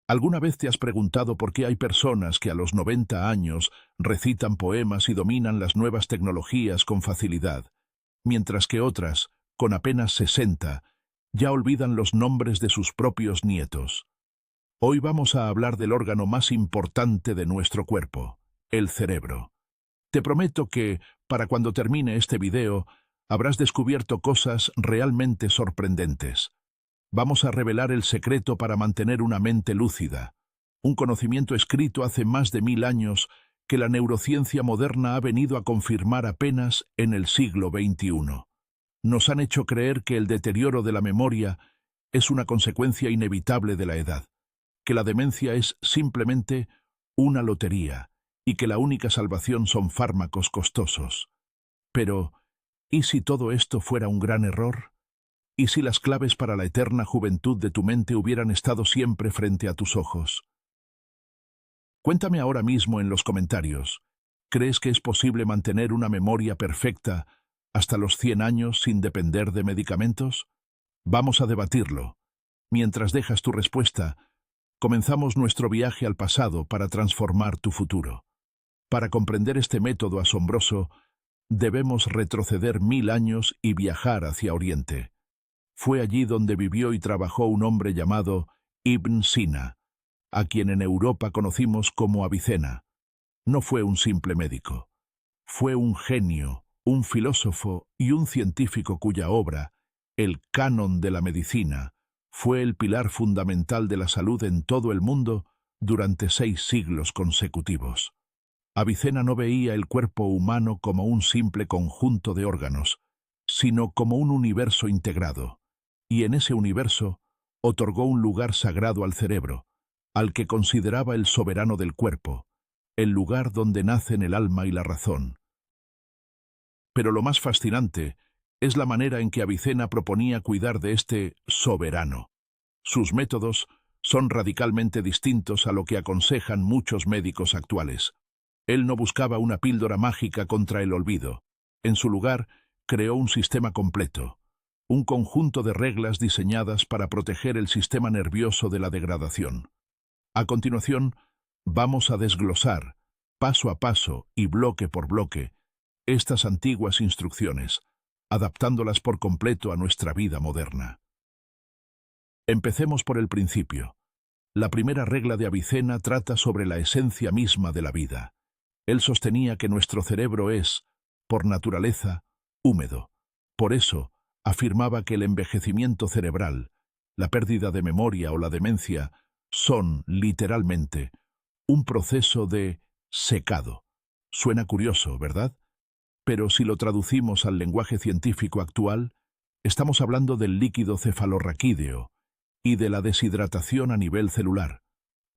¿Alguna vez te has preguntado por qué hay personas que a los 90 años recitan poemas y dominan las nuevas tecnologías con facilidad, mientras que otras, con apenas 60, ya olvidan los nombres de sus propios nietos? Hoy vamos a hablar del órgano más importante de nuestro cuerpo, el cerebro. Te prometo que, para cuando termine este video, habrás descubierto cosas realmente sorprendentes. Vamos a revelar el secreto para mantener una mente lúcida, un conocimiento escrito hace más de 1000 años que la neurociencia moderna ha venido a confirmar apenas en el siglo XXI. Nos han hecho creer que el deterioro de la memoria es una consecuencia inevitable de la edad, que la demencia es simplemente una lotería y que la única salvación son fármacos costosos. Pero, ¿y si todo esto fuera un gran error? ¿Y si las claves para la eterna juventud de tu mente hubieran estado siempre frente a tus ojos? Cuéntame ahora mismo en los comentarios, ¿crees que es posible mantener una memoria perfecta hasta los 100 años sin depender de medicamentos? Vamos a debatirlo. Mientras dejas tu respuesta, comenzamos nuestro viaje al pasado para transformar tu futuro. Para comprender este método asombroso, debemos retroceder 1000 años y viajar hacia Oriente. Fue allí donde vivió y trabajó un hombre llamado Ibn Sina, a quien en Europa conocimos como Avicena. No fue un simple médico. Fue un genio, un filósofo y un científico cuya obra, el Canon de la Medicina, fue el pilar fundamental de la salud en todo el mundo durante 6 siglos consecutivos. Avicena no veía el cuerpo humano como un simple conjunto de órganos, sino como un universo integrado. Y en ese universo otorgó un lugar sagrado al cerebro, al que consideraba el soberano del cuerpo, el lugar donde nacen el alma y la razón. Pero lo más fascinante es la manera en que Avicena proponía cuidar de este soberano. Sus métodos son radicalmente distintos a lo que aconsejan muchos médicos actuales. Él no buscaba una píldora mágica contra el olvido. En su lugar, creó un sistema completo, un conjunto de reglas diseñadas para proteger el sistema nervioso de la degradación. A continuación, vamos a desglosar, paso a paso y bloque por bloque, estas antiguas instrucciones, adaptándolas por completo a nuestra vida moderna. Empecemos por el principio. La primera regla de Avicena trata sobre la esencia misma de la vida. Él sostenía que nuestro cerebro es, por naturaleza, húmedo. Por eso, afirmaba que el envejecimiento cerebral, la pérdida de memoria o la demencia son, literalmente, un proceso de secado. Suena curioso, ¿verdad? Pero si lo traducimos al lenguaje científico actual, estamos hablando del líquido cefalorraquídeo y de la deshidratación a nivel celular.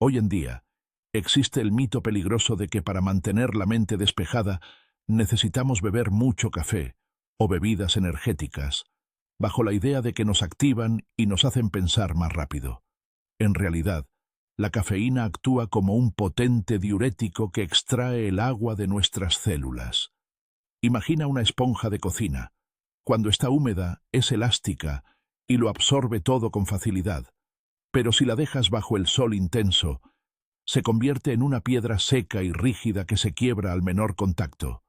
Hoy en día, existe el mito peligroso de que para mantener la mente despejada necesitamos beber mucho café o bebidas energéticas, bajo la idea de que nos activan y nos hacen pensar más rápido. En realidad, la cafeína actúa como un potente diurético que extrae el agua de nuestras células. Imagina una esponja de cocina. Cuando está húmeda, es elástica y lo absorbe todo con facilidad. Pero si la dejas bajo el sol intenso, se convierte en una piedra seca y rígida que se quiebra al menor contacto.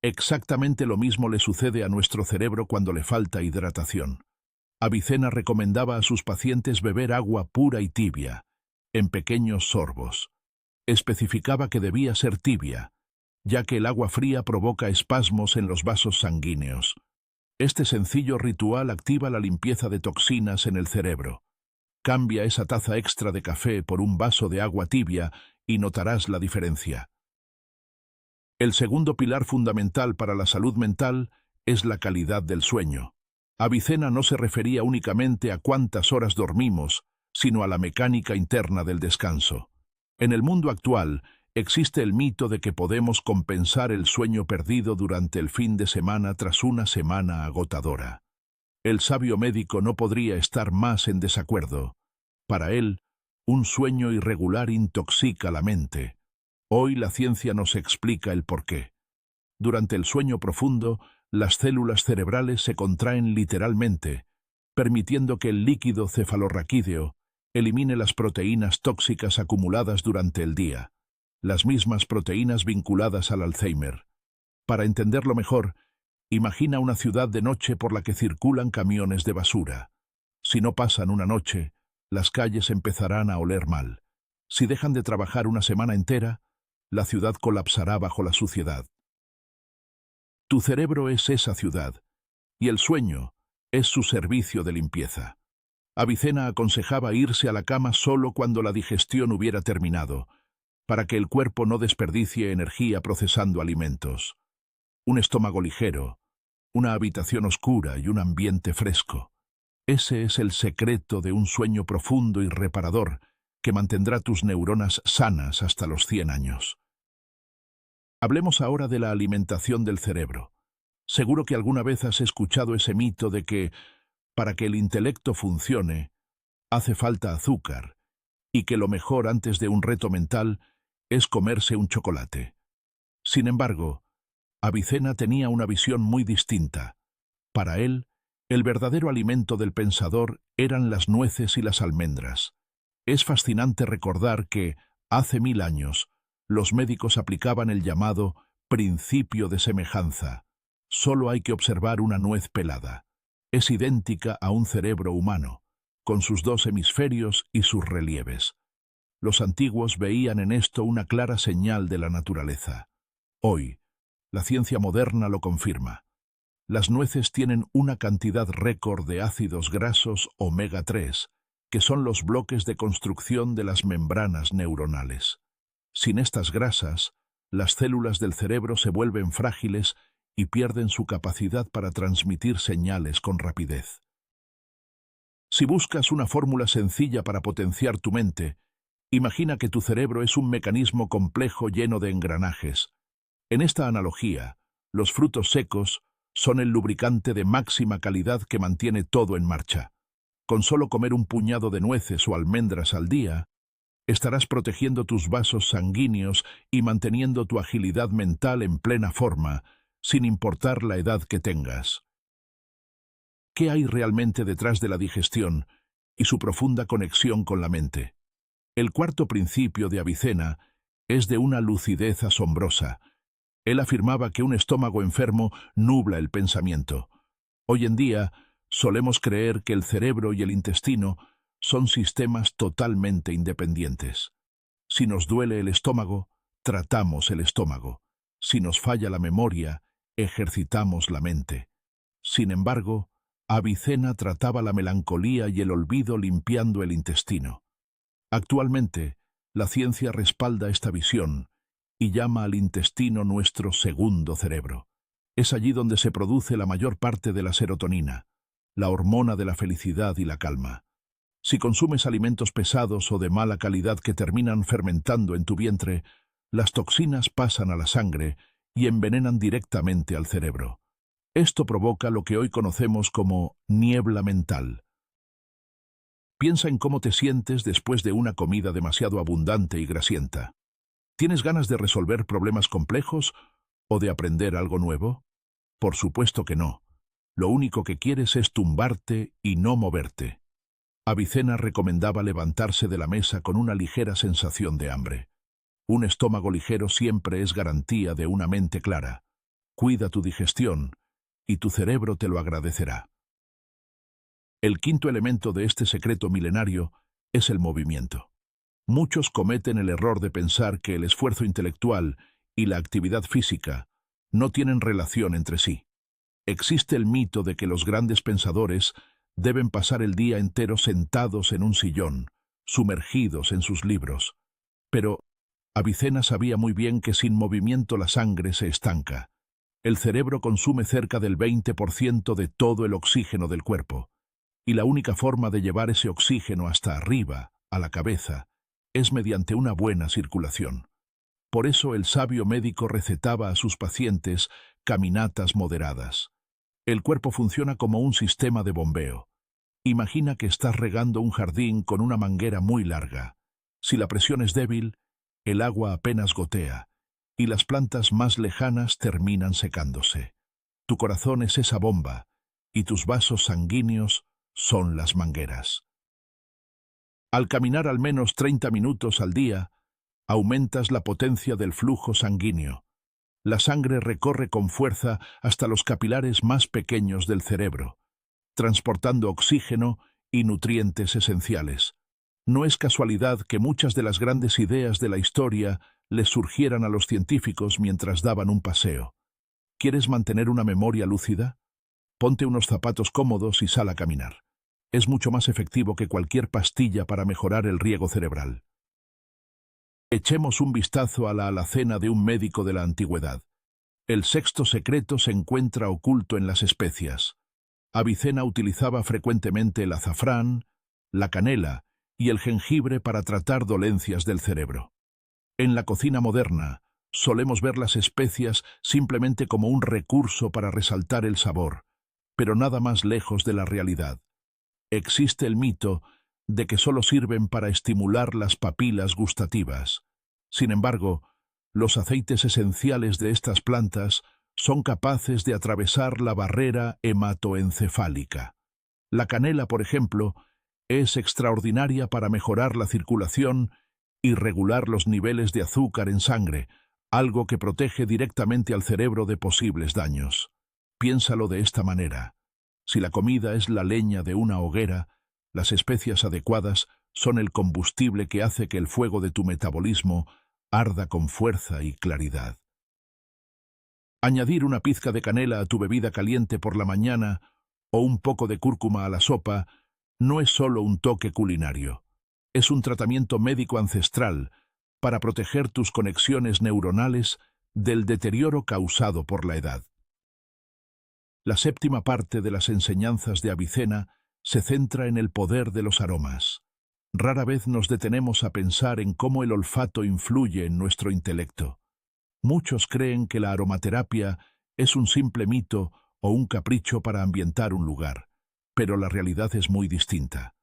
Exactamente lo mismo le sucede a nuestro cerebro cuando le falta hidratación. Avicena recomendaba a sus pacientes beber agua pura y tibia, en pequeños sorbos. Especificaba que debía ser tibia, ya que el agua fría provoca espasmos en los vasos sanguíneos. Este sencillo ritual activa la limpieza de toxinas en el cerebro. Cambia esa taza extra de café por un vaso de agua tibia y notarás la diferencia. El segundo pilar fundamental para la salud mental es la calidad del sueño. Avicena no se refería únicamente a cuántas horas dormimos, sino a la mecánica interna del descanso. En el mundo actual, existe el mito de que podemos compensar el sueño perdido durante el fin de semana tras una semana agotadora. El sabio médico no podría estar más en desacuerdo. Para él, un sueño irregular intoxica la mente. Hoy la ciencia nos explica el porqué. Durante el sueño profundo, las células cerebrales se contraen literalmente, permitiendo que el líquido cefalorraquídeo, Elimine las proteínas tóxicas acumuladas durante el día, las mismas proteínas vinculadas al Alzheimer. Para entenderlo mejor, imagina una ciudad de noche por la que circulan camiones de basura. Si no pasan una noche, las calles empezarán a oler mal. Si dejan de trabajar una semana entera, la ciudad colapsará bajo la suciedad. Tu cerebro es esa ciudad, y el sueño es su servicio de limpieza. Avicena aconsejaba irse a la cama solo cuando la digestión hubiera terminado, para que el cuerpo no desperdicie energía procesando alimentos. Un estómago ligero, una habitación oscura y un ambiente fresco. Ese es el secreto de un sueño profundo y reparador que mantendrá tus neuronas sanas hasta los 100 años. Hablemos ahora de la alimentación del cerebro. Seguro que alguna vez has escuchado ese mito de que, para que el intelecto funcione, hace falta azúcar, y que lo mejor antes de un reto mental es comerse un chocolate. Sin embargo, Avicena tenía una visión muy distinta. Para él, el verdadero alimento del pensador eran las nueces y las almendras. Es fascinante recordar que, hace 1000 años, los médicos aplicaban el llamado principio de semejanza. Solo hay que observar una nuez pelada. Es idéntica a un cerebro humano, con sus 2 hemisferios y sus relieves. Los antiguos veían en esto una clara señal de la naturaleza. Hoy, la ciencia moderna lo confirma. Las nueces tienen una cantidad récord de ácidos grasos omega 3, que son los bloques de construcción de las membranas neuronales. Sin estas grasas, las células del cerebro se vuelven frágiles y pierden su capacidad para transmitir señales con rapidez. Si buscas una fórmula sencilla para potenciar tu mente, imagina que tu cerebro es un mecanismo complejo lleno de engranajes. En esta analogía, los frutos secos son el lubricante de máxima calidad que mantiene todo en marcha. Con solo comer un puñado de nueces o almendras al día, estarás protegiendo tus vasos sanguíneos y manteniendo tu agilidad mental en plena forma, sin importar la edad que tengas. ¿Qué hay realmente detrás de la digestión y su profunda conexión con la mente? El cuarto principio de Avicena es de una lucidez asombrosa. Él afirmaba que un estómago enfermo nubla el pensamiento. Hoy en día, solemos creer que el cerebro y el intestino son sistemas totalmente independientes. Si nos duele el estómago, tratamos el estómago. Si nos falla la memoria, ejercitamos la mente. Sin embargo, Avicena trataba la melancolía y el olvido limpiando el intestino. Actualmente, la ciencia respalda esta visión y llama al intestino nuestro segundo cerebro. Es allí donde se produce la mayor parte de la serotonina, la hormona de la felicidad y la calma. Si consumes alimentos pesados o de mala calidad que terminan fermentando en tu vientre, las toxinas pasan a la sangre y envenenan directamente al cerebro. Esto provoca lo que hoy conocemos como niebla mental. Piensa en cómo te sientes después de una comida demasiado abundante y grasienta. ¿Tienes ganas de resolver problemas complejos o de aprender algo nuevo? Por supuesto que no. Lo único que quieres es tumbarte y no moverte. Avicena recomendaba levantarse de la mesa con una ligera sensación de hambre. Un estómago ligero siempre es garantía de una mente clara. Cuida tu digestión y tu cerebro te lo agradecerá. El quinto elemento de este secreto milenario es el movimiento. Muchos cometen el error de pensar que el esfuerzo intelectual y la actividad física no tienen relación entre sí. Existe el mito de que los grandes pensadores deben pasar el día entero sentados en un sillón, sumergidos en sus libros. Pero Avicena sabía muy bien que sin movimiento la sangre se estanca. El cerebro consume cerca del 20% de todo el oxígeno del cuerpo, y la única forma de llevar ese oxígeno hasta arriba, a la cabeza, es mediante una buena circulación. Por eso el sabio médico recetaba a sus pacientes caminatas moderadas. El cuerpo funciona como un sistema de bombeo. Imagina que estás regando un jardín con una manguera muy larga. Si la presión es débil, el agua apenas gotea, y las plantas más lejanas terminan secándose. Tu corazón es esa bomba, y tus vasos sanguíneos son las mangueras. Al caminar al menos 30 minutos al día, aumentas la potencia del flujo sanguíneo. La sangre recorre con fuerza hasta los capilares más pequeños del cerebro, transportando oxígeno y nutrientes esenciales. No es casualidad que muchas de las grandes ideas de la historia les surgieran a los científicos mientras daban un paseo. ¿Quieres mantener una memoria lúcida? Ponte unos zapatos cómodos y sal a caminar. Es mucho más efectivo que cualquier pastilla para mejorar el riego cerebral. Echemos un vistazo a la alacena de un médico de la antigüedad. El sexto secreto se encuentra oculto en las especias. Avicena utilizaba frecuentemente el azafrán, la canela y el jengibre para tratar dolencias del cerebro. En la cocina moderna, solemos ver las especias simplemente como un recurso para resaltar el sabor, pero nada más lejos de la realidad. Existe el mito de que solo sirven para estimular las papilas gustativas. Sin embargo, los aceites esenciales de estas plantas son capaces de atravesar la barrera hematoencefálica. La canela, por ejemplo, es extraordinaria para mejorar la circulación y regular los niveles de azúcar en sangre, algo que protege directamente al cerebro de posibles daños. Piénsalo de esta manera. Si la comida es la leña de una hoguera, las especias adecuadas son el combustible que hace que el fuego de tu metabolismo arda con fuerza y claridad. Añadir una pizca de canela a tu bebida caliente por la mañana o un poco de cúrcuma a la sopa no es solo un toque culinario. Es un tratamiento médico ancestral para proteger tus conexiones neuronales del deterioro causado por la edad. La séptima parte de las enseñanzas de Avicena se centra en el poder de los aromas. Rara vez nos detenemos a pensar en cómo el olfato influye en nuestro intelecto. Muchos creen que la aromaterapia es un simple mito o un capricho para ambientar un lugar, pero la realidad es muy distinta.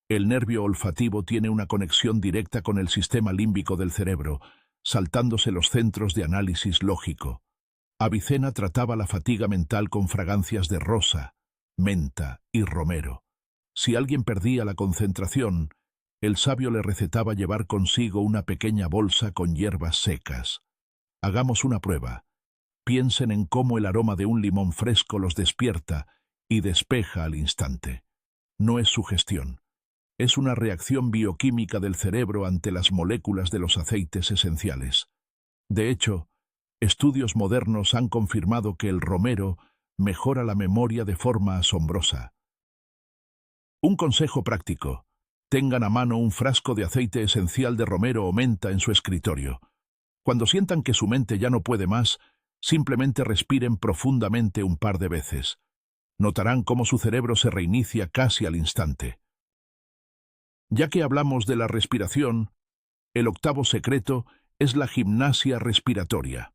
El nervio olfativo tiene una conexión directa con el sistema límbico del cerebro, saltándose los centros de análisis lógico. Avicena trataba la fatiga mental con fragancias de rosa, menta y romero. Si alguien perdía la concentración, el sabio le recetaba llevar consigo una pequeña bolsa con hierbas secas. Hagamos una prueba. Piensen en cómo el aroma de un limón fresco los despierta y despeja al instante. No es sugestión. Es una reacción bioquímica del cerebro ante las moléculas de los aceites esenciales. De hecho, estudios modernos han confirmado que el romero mejora la memoria de forma asombrosa. Un consejo práctico. Tengan a mano un frasco de aceite esencial de romero o menta en su escritorio. Cuando sientan que su mente ya no puede más, simplemente respiren profundamente un par de veces. Notarán cómo su cerebro se reinicia casi al instante. Ya que hablamos de la respiración, el octavo secreto es la gimnasia respiratoria.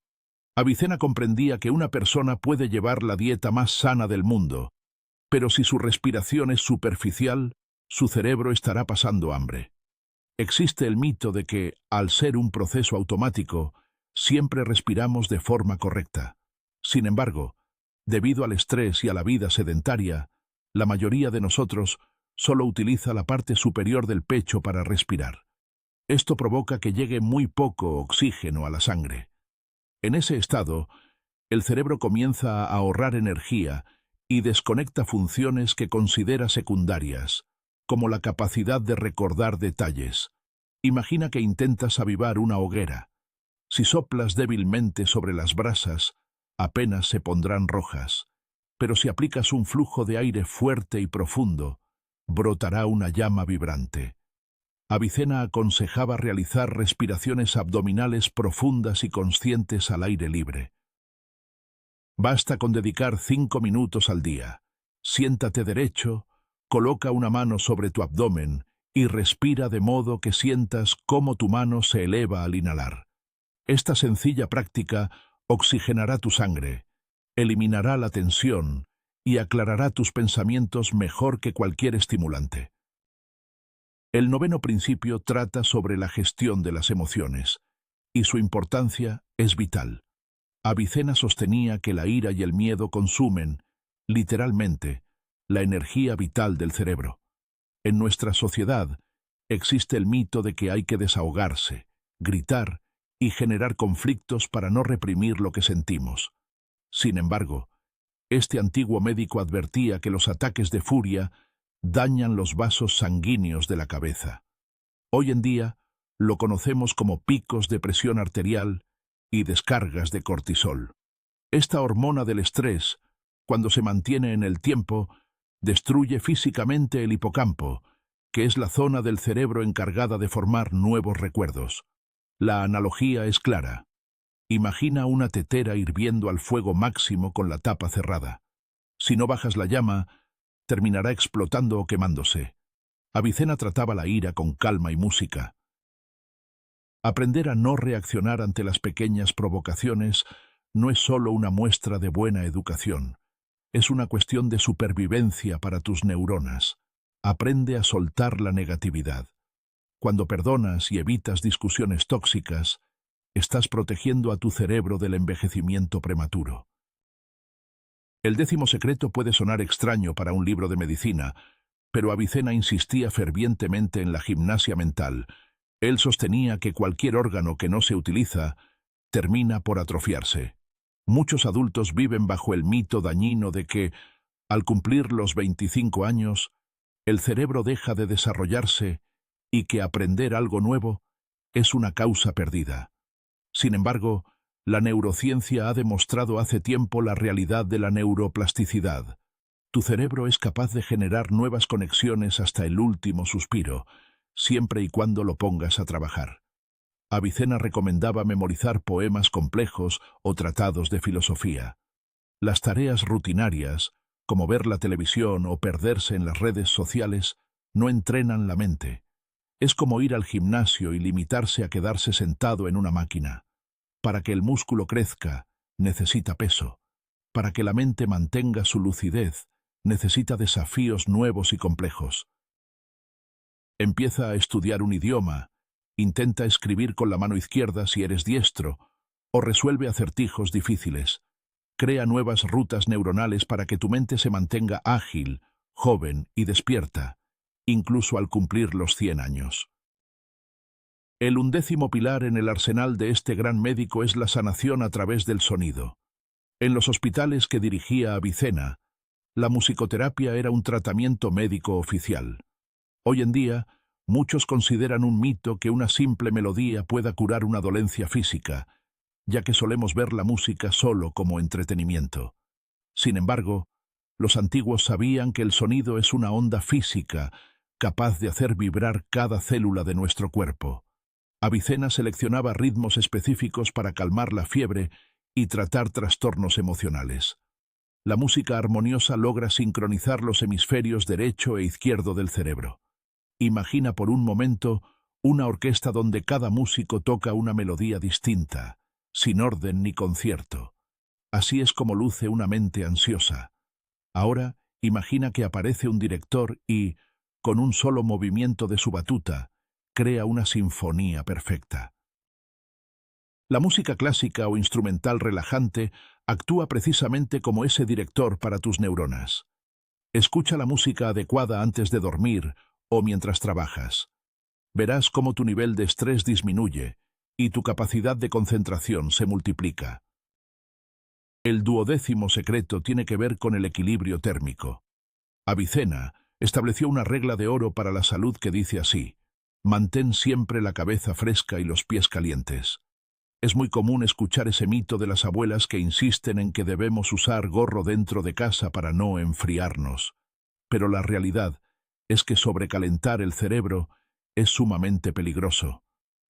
Avicena comprendía que una persona puede llevar la dieta más sana del mundo, pero si su respiración es superficial, su cerebro estará pasando hambre. Existe el mito de que, al ser un proceso automático, siempre respiramos de forma correcta. Sin embargo, debido al estrés y a la vida sedentaria, la mayoría de nosotros solo utiliza la parte superior del pecho para respirar. Esto provoca que llegue muy poco oxígeno a la sangre. En ese estado, el cerebro comienza a ahorrar energía y desconecta funciones que considera secundarias, como la capacidad de recordar detalles. Imagina que intentas avivar una hoguera. Si soplas débilmente sobre las brasas, apenas se pondrán rojas, pero si aplicas un flujo de aire fuerte y profundo, brotará una llama vibrante. Avicena aconsejaba realizar respiraciones abdominales profundas y conscientes al aire libre. Basta con dedicar 5 minutos al día. Siéntate derecho, coloca una mano sobre tu abdomen y respira de modo que sientas cómo tu mano se eleva al inhalar. Esta sencilla práctica oxigenará tu sangre, eliminará la tensión y aclarará tus pensamientos mejor que cualquier estimulante. El noveno principio trata sobre la gestión de las emociones, y su importancia es vital. Avicena sostenía que la ira y el miedo consumen, literalmente, la energía vital del cerebro. En nuestra sociedad, Existe el mito de que hay que desahogarse, gritar y generar conflictos para no reprimir lo que sentimos. Sin embargo, este antiguo médico advertía que los ataques de furia dañan los vasos sanguíneos de la cabeza. Hoy en día lo conocemos como picos de presión arterial y descargas de cortisol. Esta hormona del estrés, cuando se mantiene en el tiempo, destruye físicamente el hipocampo, que es la zona del cerebro encargada de formar nuevos recuerdos. La analogía es clara. Imagina una tetera hirviendo al fuego máximo con la tapa cerrada. Si no bajas la llama, terminará explotando o quemándose. Avicena trataba la ira con calma y música. Aprender a no reaccionar ante las pequeñas provocaciones no es solo una muestra de buena educación, es una cuestión de supervivencia para tus neuronas. Aprende a soltar la negatividad. Cuando perdonas y evitas discusiones tóxicas, estás protegiendo a tu cerebro del envejecimiento prematuro. El 10º secreto puede sonar extraño para un libro de medicina, pero Avicena insistía fervientemente en la gimnasia mental. Él sostenía que cualquier órgano que no se utiliza termina por atrofiarse. Muchos adultos viven bajo el mito dañino de que, al cumplir los 25 años, el cerebro deja de desarrollarse y que aprender algo nuevo es una causa perdida. Sin embargo, la neurociencia ha demostrado hace tiempo la realidad de la neuroplasticidad. Tu cerebro es capaz de generar nuevas conexiones hasta el último suspiro, siempre y cuando lo pongas a trabajar. Avicena recomendaba memorizar poemas complejos o tratados de filosofía. Las tareas rutinarias, como ver la televisión o perderse en las redes sociales, no entrenan la mente. Es como ir al gimnasio y limitarse a quedarse sentado en una máquina. Para que el músculo crezca, necesita peso. Para que la mente mantenga su lucidez, necesita desafíos nuevos y complejos. Empieza a estudiar un idioma, intenta escribir con la mano izquierda si eres diestro, o resuelve acertijos difíciles. Crea nuevas rutas neuronales para que tu mente se mantenga ágil, joven y despierta, incluso al cumplir los 100 años. El 11º pilar en el arsenal de este gran médico es la sanación a través del sonido. En los hospitales que dirigía Avicena, la musicoterapia era un tratamiento médico oficial. Hoy en día, muchos consideran un mito que una simple melodía pueda curar una dolencia física, ya que solemos ver la música solo como entretenimiento. Sin embargo, los antiguos sabían que el sonido es una onda física capaz de hacer vibrar cada célula de nuestro cuerpo. Avicena seleccionaba ritmos específicos para calmar la fiebre y tratar trastornos emocionales. La música armoniosa logra sincronizar los hemisferios derecho e izquierdo del cerebro. Imagina por un momento una orquesta donde cada músico toca una melodía distinta, sin orden ni concierto. Así es como luce una mente ansiosa. Ahora, imagina que aparece un director y, con un solo movimiento de su batuta, crea una sinfonía perfecta. La música clásica o instrumental relajante actúa precisamente como ese director para tus neuronas. Escucha la música adecuada antes de dormir o mientras trabajas. Verás cómo tu nivel de estrés disminuye y tu capacidad de concentración se multiplica. El 12º secreto tiene que ver con el equilibrio térmico. Avicena estableció una regla de oro para la salud que dice así: mantén siempre la cabeza fresca y los pies calientes. Es muy común escuchar ese mito de las abuelas que insisten en que debemos usar gorro dentro de casa para no enfriarnos. Pero la realidad es que sobrecalentar el cerebro es sumamente peligroso.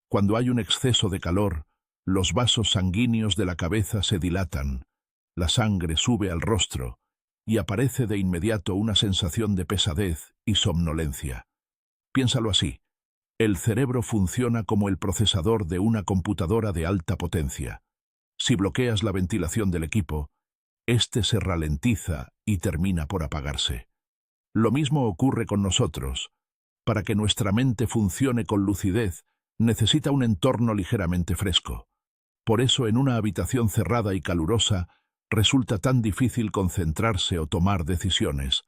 Cuando hay un exceso de calor, los vasos sanguíneos de la cabeza se dilatan, la sangre sube al rostro y aparece de inmediato una sensación de pesadez y somnolencia. Piénsalo así. El cerebro funciona como el procesador de una computadora de alta potencia. Si bloqueas la ventilación del equipo, éste se ralentiza y termina por apagarse. Lo mismo ocurre con nosotros. Para que nuestra mente funcione con lucidez, necesita un entorno ligeramente fresco. Por eso, en una habitación cerrada y calurosa, resulta tan difícil concentrarse o tomar decisiones.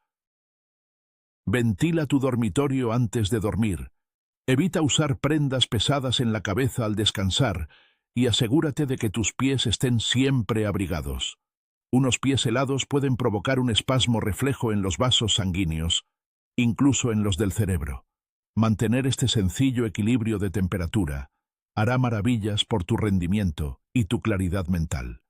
Ventila tu dormitorio antes de dormir. Evita usar prendas pesadas en la cabeza al descansar y asegúrate de que tus pies estén siempre abrigados. Unos pies helados pueden provocar un espasmo reflejo en los vasos sanguíneos, incluso en los del cerebro. Mantener este sencillo equilibrio de temperatura hará maravillas por tu rendimiento y tu claridad mental.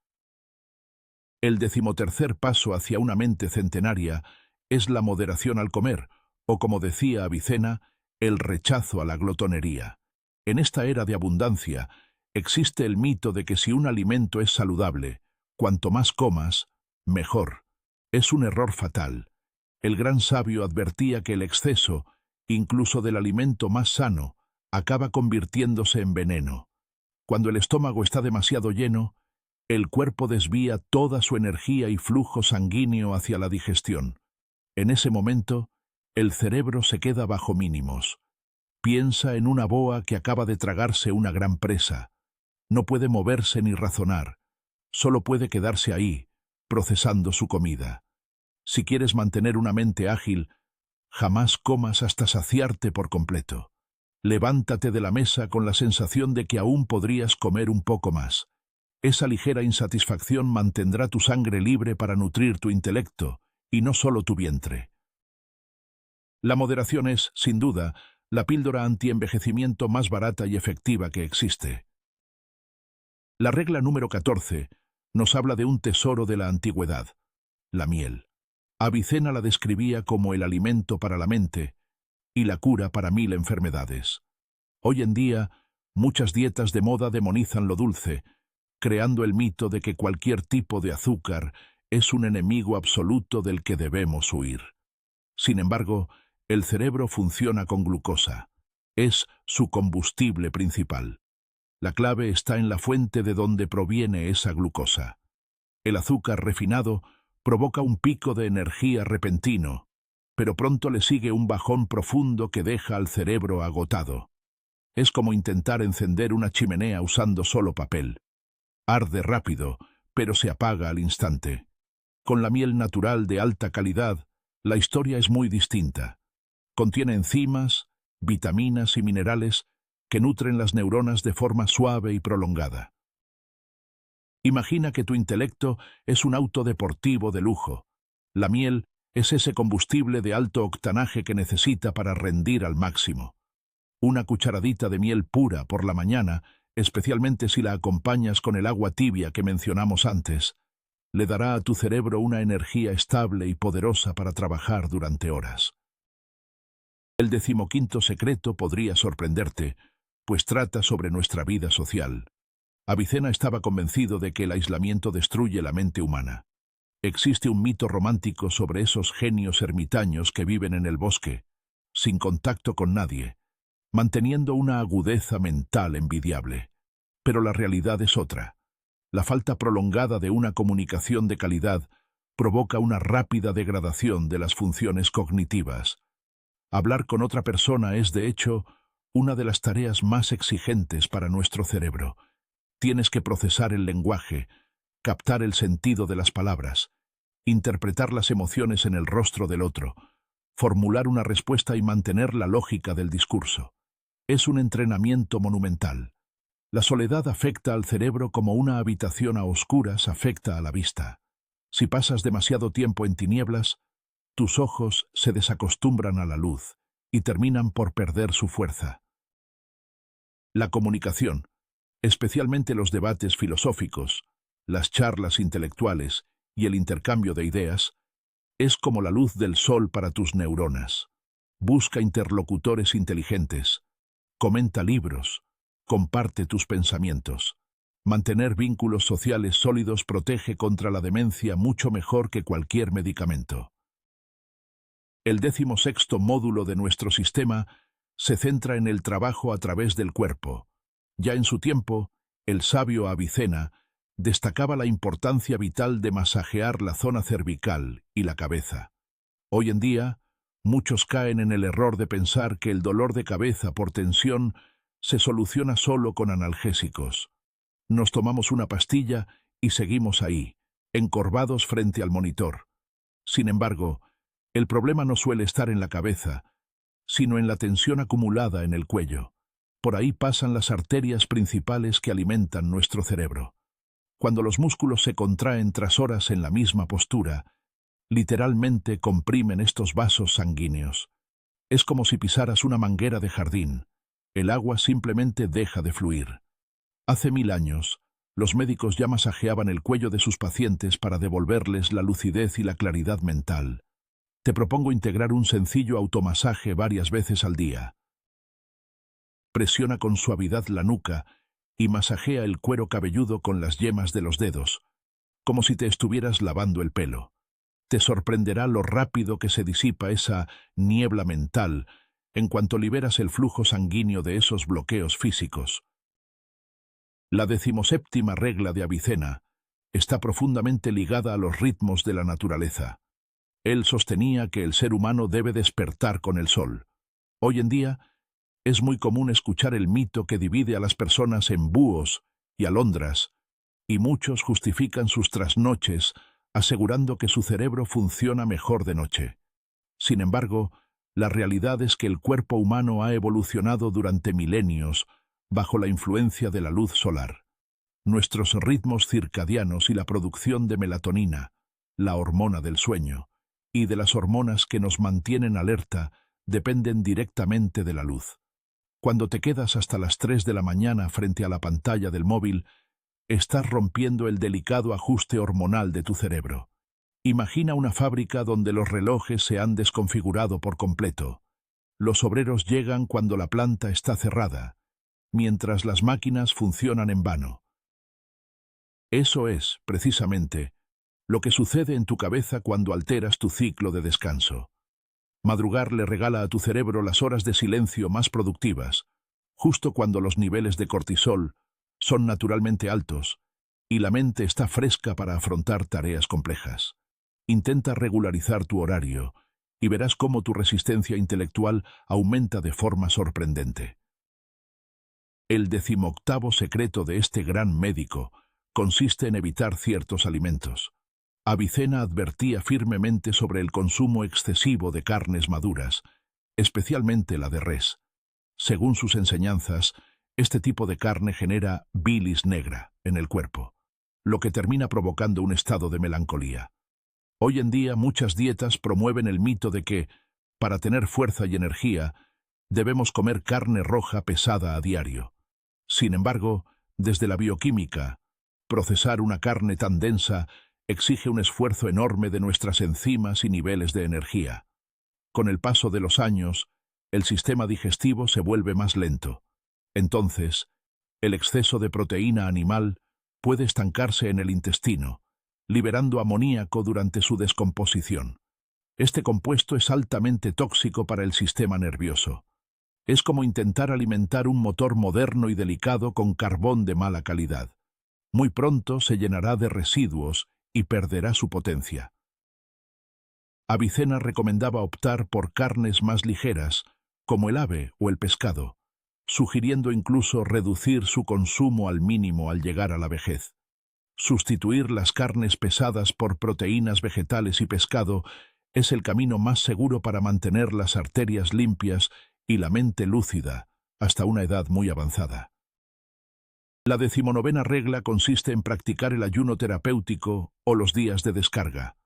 El 13º paso hacia una mente centenaria es la moderación al comer, o como decía Avicena, el rechazo a la glotonería. En esta era de abundancia, existe el mito de que si un alimento es saludable, cuanto más comas, mejor. Es un error fatal. El gran sabio advertía que el exceso, incluso del alimento más sano, acaba convirtiéndose en veneno. Cuando el estómago está demasiado lleno, el cuerpo desvía toda su energía y flujo sanguíneo hacia la digestión. En ese momento, el cerebro se queda bajo mínimos. Piensa en una boa que acaba de tragarse una gran presa. No puede moverse ni razonar. Solo puede quedarse ahí, procesando su comida. Si quieres mantener una mente ágil, jamás comas hasta saciarte por completo. Levántate de la mesa con la sensación de que aún podrías comer un poco más. Esa ligera insatisfacción mantendrá tu sangre libre para nutrir tu intelecto, y no solo tu vientre. La moderación es, sin duda, la píldora antienvejecimiento más barata y efectiva que existe. La regla número 14 nos habla de un tesoro de la antigüedad, la miel. Avicena la describía como el alimento para la mente y la cura para 1000 enfermedades. Hoy en día, muchas dietas de moda demonizan lo dulce, creando el mito de que cualquier tipo de azúcar es un enemigo absoluto del que debemos huir. Sin embargo, el cerebro funciona con glucosa. Es su combustible principal. La clave está en la fuente de donde proviene esa glucosa. El azúcar refinado provoca un pico de energía repentino, pero pronto le sigue un bajón profundo que deja al cerebro agotado. Es como intentar encender una chimenea usando solo papel. Arde rápido, pero se apaga al instante. Con la miel natural de alta calidad, la historia es muy distinta. Contiene enzimas, vitaminas y minerales que nutren las neuronas de forma suave y prolongada. Imagina que tu intelecto es un auto deportivo de lujo. La miel es ese combustible de alto octanaje que necesita para rendir al máximo. Una cucharadita de miel pura por la mañana, especialmente si la acompañas con el agua tibia que mencionamos antes, le dará a tu cerebro una energía estable y poderosa para trabajar durante horas. El 15º secreto podría sorprenderte, pues trata sobre nuestra vida social. Avicena estaba convencido de que el aislamiento destruye la mente humana. Existe un mito romántico sobre esos genios ermitaños que viven en el bosque, sin contacto con nadie, manteniendo una agudeza mental envidiable. Pero la realidad es otra. La falta prolongada de una comunicación de calidad provoca una rápida degradación de las funciones cognitivas. Hablar con otra persona es, de hecho, una de las tareas más exigentes para nuestro cerebro. Tienes que procesar el lenguaje, captar el sentido de las palabras, interpretar las emociones en el rostro del otro, formular una respuesta y mantener la lógica del discurso. Es un entrenamiento monumental. La soledad afecta al cerebro como una habitación a oscuras afecta a la vista. Si pasas demasiado tiempo en tinieblas, tus ojos se desacostumbran a la luz y terminan por perder su fuerza. La comunicación, especialmente los debates filosóficos, las charlas intelectuales y el intercambio de ideas, es como la luz del sol para tus neuronas. Busca interlocutores inteligentes, comenta libros, comparte tus pensamientos. Mantener vínculos sociales sólidos protege contra la demencia mucho mejor que cualquier medicamento. El 16º módulo de nuestro sistema se centra en el trabajo a través del cuerpo. Ya en su tiempo, el sabio Avicena destacaba la importancia vital de masajear la zona cervical y la cabeza. Hoy en día, muchos caen en el error de pensar que el dolor de cabeza por tensión se soluciona solo con analgésicos. Nos tomamos una pastilla y seguimos ahí, encorvados frente al monitor. Sin embargo, el problema no suele estar en la cabeza, sino en la tensión acumulada en el cuello. Por ahí pasan las arterias principales que alimentan nuestro cerebro. Cuando los músculos se contraen tras horas en la misma postura, literalmente comprimen estos vasos sanguíneos. Es como si pisaras una manguera de jardín. El agua simplemente deja de fluir. Hace 1000 años, los médicos ya masajeaban el cuello de sus pacientes para devolverles la lucidez y la claridad mental. Te propongo integrar un sencillo automasaje varias veces al día. Presiona con suavidad la nuca y masajea el cuero cabelludo con las yemas de los dedos, como si te estuvieras lavando el pelo. Te sorprenderá lo rápido que se disipa esa niebla mental en cuanto liberas el flujo sanguíneo de esos bloqueos físicos. La 17ª regla de Avicena está profundamente ligada a los ritmos de la naturaleza. Él sostenía que el ser humano debe despertar con el sol. Hoy en día, es muy común escuchar el mito que divide a las personas en búhos y alondras, y muchos justifican sus trasnoches asegurando que su cerebro funciona mejor de noche. Sin embargo, la realidad es que el cuerpo humano ha evolucionado durante milenios bajo la influencia de la luz solar. Nuestros ritmos circadianos y la producción de melatonina, la hormona del sueño, y de las hormonas que nos mantienen alerta dependen directamente de la luz. Cuando te quedas hasta las 3 de la mañana frente a la pantalla del móvil, estás rompiendo el delicado ajuste hormonal de tu cerebro. Imagina una fábrica donde los relojes se han desconfigurado por completo. Los obreros llegan cuando la planta está cerrada, mientras las máquinas funcionan en vano. Eso es, precisamente, lo que sucede en tu cabeza cuando alteras tu ciclo de descanso. Madrugar le regala a tu cerebro las horas de silencio más productivas, justo cuando los niveles de cortisol son naturalmente altos y la mente está fresca para afrontar tareas complejas. Intenta regularizar tu horario y verás cómo tu resistencia intelectual aumenta de forma sorprendente. El 18º secreto de este gran médico consiste en evitar ciertos alimentos. Avicena advertía firmemente sobre el consumo excesivo de carnes maduras, especialmente la de res. Según sus enseñanzas, este tipo de carne genera bilis negra en el cuerpo, lo que termina provocando un estado de melancolía. Hoy en día muchas dietas promueven el mito de que, para tener fuerza y energía, debemos comer carne roja pesada a diario. Sin embargo, desde la bioquímica, procesar una carne tan densa exige un esfuerzo enorme de nuestras enzimas y niveles de energía. Con el paso de los años, el sistema digestivo se vuelve más lento. Entonces, el exceso de proteína animal puede estancarse en el intestino, liberando amoníaco durante su descomposición. Este compuesto es altamente tóxico para el sistema nervioso. Es como intentar alimentar un motor moderno y delicado con carbón de mala calidad. Muy pronto se llenará de residuos y perderá su potencia. Avicena recomendaba optar por carnes más ligeras, como el ave o el pescado, sugiriendo incluso reducir su consumo al mínimo al llegar a la vejez. Sustituir las carnes pesadas por proteínas vegetales y pescado es el camino más seguro para mantener las arterias limpias y la mente lúcida hasta una edad muy avanzada. La 19ª regla consiste en practicar el ayuno terapéutico o los días de descarga.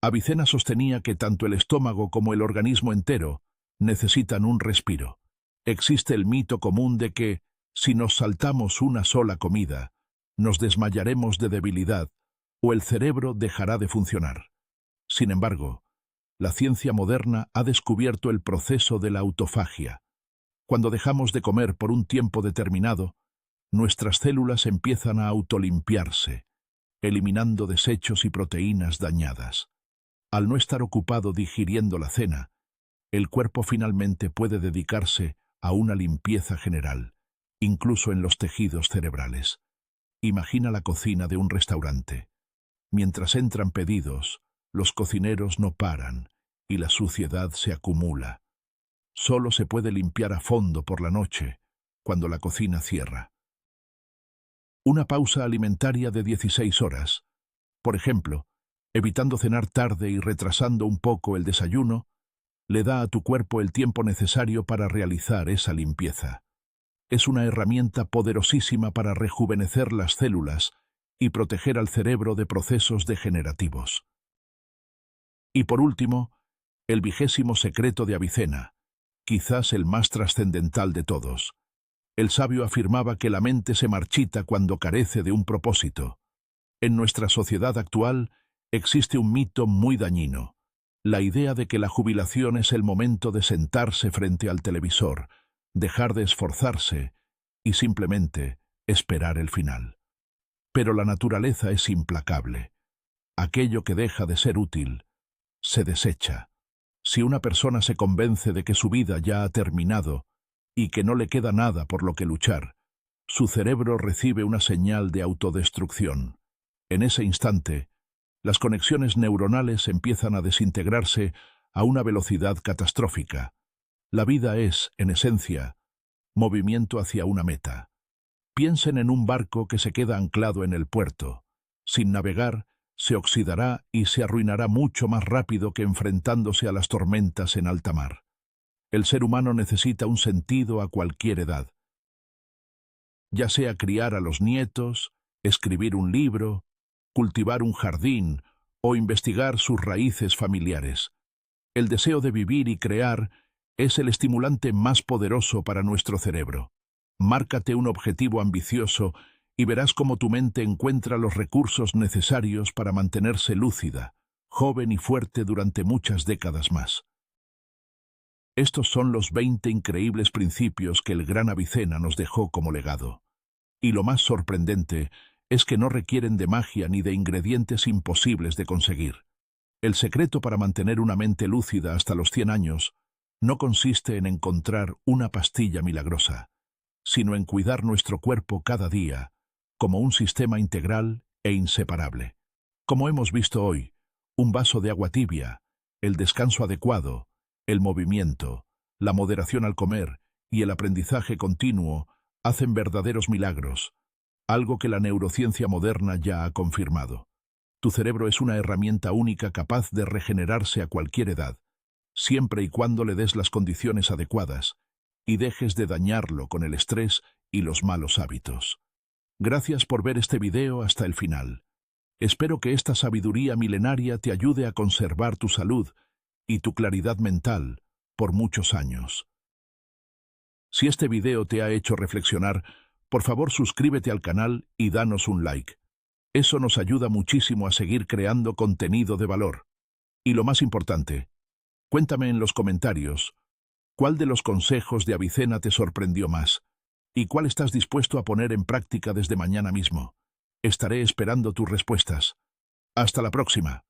Avicena sostenía que tanto el estómago como el organismo entero necesitan un respiro. Existe el mito común de que, si nos saltamos una sola comida, nos desmayaremos de debilidad o el cerebro dejará de funcionar. Sin embargo, la ciencia moderna ha descubierto el proceso de la autofagia. Cuando dejamos de comer por un tiempo determinado, nuestras células empiezan a autolimpiarse, eliminando desechos y proteínas dañadas. Al no estar ocupado digiriendo la cena, el cuerpo finalmente puede dedicarse a una limpieza general, incluso en los tejidos cerebrales. Imagina la cocina de un restaurante. Mientras entran pedidos, los cocineros no paran y la suciedad se acumula. Solo se puede limpiar a fondo por la noche, cuando la cocina cierra. Una pausa alimentaria de 16 horas, por ejemplo, evitando cenar tarde y retrasando un poco el desayuno, le da a tu cuerpo el tiempo necesario para realizar esa limpieza. Es una herramienta poderosísima para rejuvenecer las células y proteger al cerebro de procesos degenerativos. Y por último, el 20º secreto de Avicena, quizás el más trascendental de todos. El sabio afirmaba que la mente se marchita cuando carece de un propósito. En nuestra sociedad actual existe un mito muy dañino: la idea de que la jubilación es el momento de sentarse frente al televisor, dejar de esforzarse y simplemente esperar el final. Pero la naturaleza es implacable. Aquello que deja de ser útil se desecha. Si una persona se convence de que su vida ya ha terminado y que no le queda nada por lo que luchar, su cerebro recibe una señal de autodestrucción. En ese instante, las conexiones neuronales empiezan a desintegrarse a una velocidad catastrófica. La vida es, en esencia, movimiento hacia una meta. Piensen en un barco que se queda anclado en el puerto. Sin navegar, se oxidará y se arruinará mucho más rápido que enfrentándose a las tormentas en alta mar. El ser humano necesita un sentido a cualquier edad. Ya sea criar a los nietos, escribir un libro, cultivar un jardín o investigar sus raíces familiares. El deseo de vivir y crear es el estimulante más poderoso para nuestro cerebro. Márcate un objetivo ambicioso y verás cómo tu mente encuentra los recursos necesarios para mantenerse lúcida, joven y fuerte durante muchas décadas más. Estos son los 20 increíbles principios que el gran Avicena nos dejó como legado. Y lo más sorprendente es que no requieren de magia ni de ingredientes imposibles de conseguir. El secreto para mantener una mente lúcida hasta los 100 años no consiste en encontrar una pastilla milagrosa, sino en cuidar nuestro cuerpo cada día como un sistema integral e inseparable. Como hemos visto hoy, un vaso de agua tibia, el descanso adecuado, el movimiento, la moderación al comer y el aprendizaje continuo hacen verdaderos milagros, algo que la neurociencia moderna ya ha confirmado. Tu cerebro es una herramienta única capaz de regenerarse a cualquier edad, siempre y cuando le des las condiciones adecuadas y dejes de dañarlo con el estrés y los malos hábitos. Gracias por ver este video hasta el final. Espero que esta sabiduría milenaria te ayude a conservar tu salud y tu claridad mental por muchos años. Si este video te ha hecho reflexionar, por favor suscríbete al canal y danos un like. Eso nos ayuda muchísimo a seguir creando contenido de valor. Y lo más importante, cuéntame en los comentarios, ¿cuál de los consejos de Avicena te sorprendió más? ¿Y cuál estás dispuesto a poner en práctica desde mañana mismo? Estaré esperando tus respuestas. Hasta la próxima.